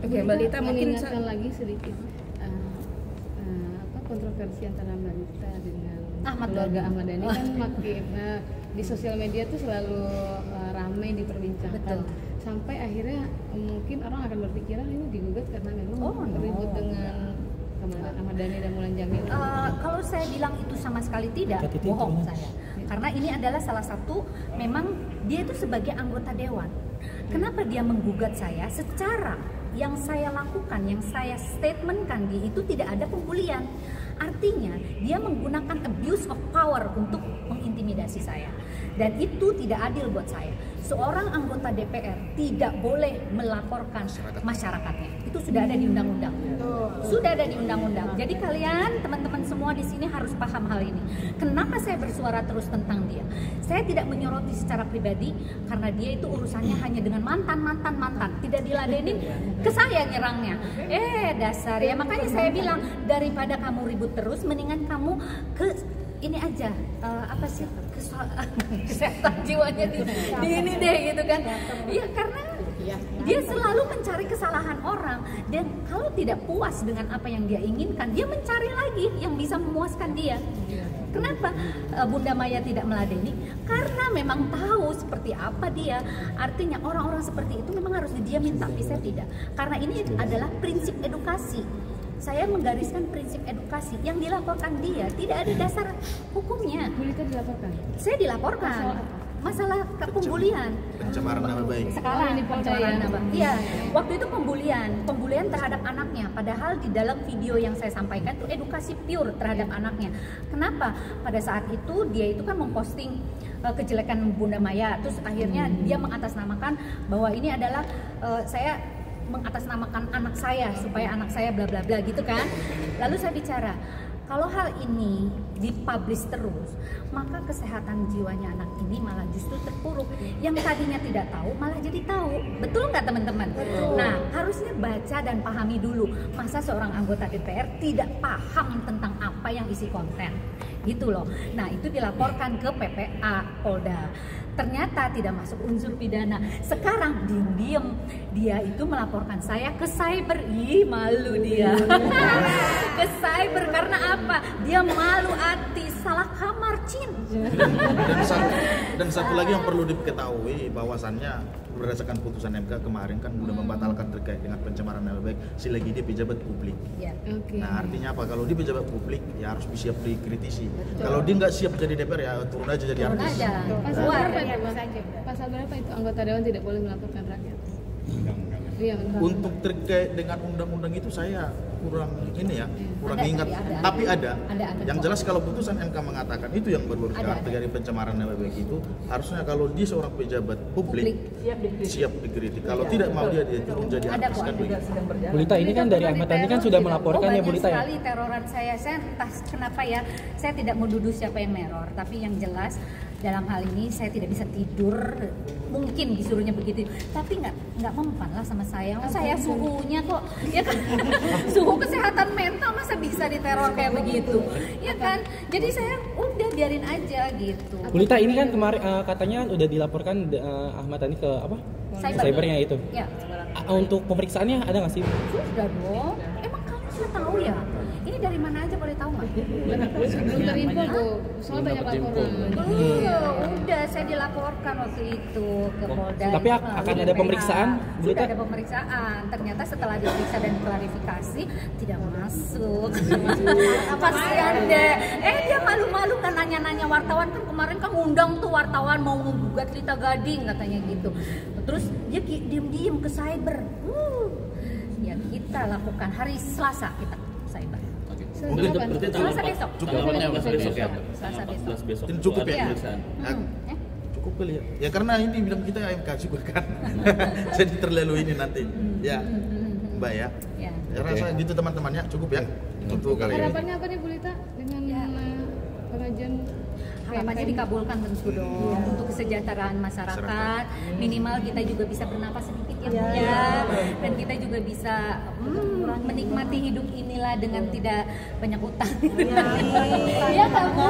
Oke, Mbak Lita mungkin mengingatkan lagi sedikit kontroversi antara Mbak Lita dengan keluarga Ahmad Dhani kan makin di sosial media tuh selalu ramai diperbincangkan. Betul. Sampai akhirnya mungkin orang akan berpikiran ini digugat karena memang ribut dengan Ahmad Dhani dan Mulan Jamil. Kalau saya bilang itu sama sekali tidak, bohong saya. Karena ini adalah salah satu, memang dia itu sebagai anggota dewan. Kenapa dia menggugat saya? Secara yang saya lakukan, yang saya statementkan dia itu tidak ada pembulian. Artinya dia menggunakan abuse of power untuk mengintimidasi saya. Dan itu tidak adil buat saya. Seorang anggota DPR tidak boleh melaporkan masyarakatnya. Itu sudah ada di undang-undang. Sudah ada di undang-undang. Jadi kalian, teman-teman semua di sini harus paham hal ini. Kenapa saya bersuara terus tentang dia? Saya tidak menyoroti secara pribadi karena dia itu urusannya hanya dengan mantan. Tidak diladenin, ke saya nyerangnya. Dasar ya. Makanya saya bilang, daripada kamu ribut terus, mendingan kamu ke ini aja, kesehatan jiwanya di ini deh gitu kan. Iya, karena dia selalu mencari kesalahan orang, dan kalau tidak puas dengan apa yang dia inginkan, dia mencari lagi yang bisa memuaskan dia. Kenapa Bunda Maya tidak meladeni? Karena memang tahu seperti apa dia. Artinya orang-orang seperti itu memang harus didiamin, tapi saya tidak. Karena ini adalah prinsip edukasi. Saya menggariskan prinsip edukasi. Yang dilaporkan dia tidak ada dasar hukumnya. Bu Lita dilaporkan? Saya dilaporkan. Masalah pembulian. Pencemaran nama baik. Sekarang ini pencemaran nama. Iya, waktu itu pembulian terhadap anaknya. Padahal di dalam video yang saya sampaikan itu edukasi pure terhadap anaknya. Kenapa? Pada saat itu dia itu kan memposting kejelekan Bunda Maya. Terus akhirnya dia mengatasnamakan bahwa ini adalah saya mengatasnamakan anak saya supaya anak saya bla bla bla gitu kan. Lalu saya bicara, kalau hal ini dipublish terus, maka kesehatan jiwanya anak ini malah justru terpuruk. Yang tadinya tidak tahu malah jadi tahu. Betul nggak teman-teman? Nah, harusnya baca dan pahami dulu. Masa seorang anggota DPR tidak paham tentang apa yang isi konten? Gitu loh. Nah, itu dilaporkan ke PPA Polda. Ternyata tidak masuk unsur pidana. Sekarang diam-diam dia itu melaporkan saya ke cyber. Ih, malu dia. Ke cyber karena apa? Dia malu hati, salah kamar, Cin. Dan satu lagi yang perlu diketahui bahwasannya berdasarkan putusan MK kemarin kan sudah membatalkan terkait dengan pencemaran nama baik selagi dia pejabat publik. Ya. Okay. Nah, artinya apa? Kalau dia pejabat publik ya harus siap dikritisi. Kalau dia nggak siap jadi DPR ya turun aja jadi Turun artis. aja. Pasal berapa itu anggota dewan tidak boleh melaporkan rakyat? Iya, Untuk terkait dengan undang-undang itu saya kurang kurang ingat. Tapi ada. Yang jelas kalau putusan MK mengatakan itu yang berburu dari pencemaran nama baik itu harusnya kalau dia seorang pejabat publik siap dikritik. Kalau tidak mau dia turun jadi artis kan begitu. Bu Lita, ini kan dari Ahmad Dhani kan sudah melaporkan ya Bu Lita ya? Banyak sekali teroran saya entah kenapa ya, saya tidak menuduh siapa yang neror, tapi yang jelas dalam hal ini saya tidak bisa tidur, mungkin disuruhnya begitu, tapi nggak mempan lah sama saya. Saya suhunya kok, ya kan, suhu kesehatan mental masa bisa diteror kayak begitu, ya kan? Jadi saya udah biarin aja gitu. Bu Lita, ini kan kemarin katanya udah dilaporkan Ahmad Dhani ke apa? Cybernya itu. Ya. Untuk pemeriksaannya ada nggak sih? Sudah dong. Emang kalian sudah tahu ya? Ini dari mana aja boleh tahu nggak? Belum terinfo Bu, soalnya banyak laporan. Udah saya dilaporkan waktu itu ke Polda. Tapi akan ada pemeriksaan? Sudah ada pemeriksaan. Ternyata setelah diperiksa dan klarifikasi tidak masuk. Kasihan deh. Dia malu-malu kan nanya-nanya wartawan, kan kemarin kan ngundang tuh wartawan mau menggugat Lita Gading katanya gitu. Terus dia diem-diem ke cyber. Ya kita lakukan hari Selasa kita cyber. Mungkin berarti Selasa besok. Jumlahnya besok ya. Selasa besok. Besok. Cukup ya? Pemeriksaan. Cukup kali ya. Ya karena ini bilang kita AMK juga kan. Jadi terlalu ini nanti. Ya. Mbak ya. Ya. Ya rasa gitu teman-temannya cukup ya. Untuk kali ini. Harapannya apa nih Bu Lita dengan pengajuan Harapannya dikabulkan tentu dong, untuk kesejahteraan masyarakat. Minimal kita juga bisa bernapas sedikit ya Bu ya. Dan kita juga bisa menikmati hidup inilah dengan tidak banyak utang. Ya, kamu.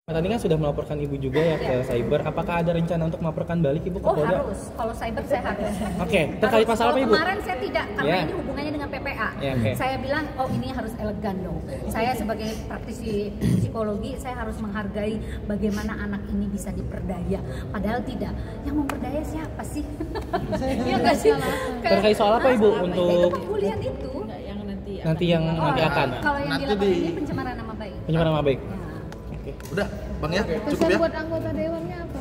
Tadi kan sudah melaporkan ibu juga ya ke cyber. Apakah ada rencana untuk melaporkan balik ibu ke Polda? Harus. Kalau cyber saya harus. Oke, terkait pasal apa ibu? Kemarin saya tidak, karena ini hubungannya dengan PPA. Saya bilang, ini harus elegan dong. Saya sebagai praktisi psikologi, saya harus menghargai bagaimana anak ini bisa diperdaya. Padahal tidak. Yang memperdaya siapa sih? Iya nggak sih? Terkait soal apa ibu untuk? Itu pembulian itu. Nanti yang nanti akan. Kalau yang dilakukan ini pencemaran nama baik. Pencemaran nama baik. Udah, Bang ya, cukup Pesan ya. buat anggota dewannya apa?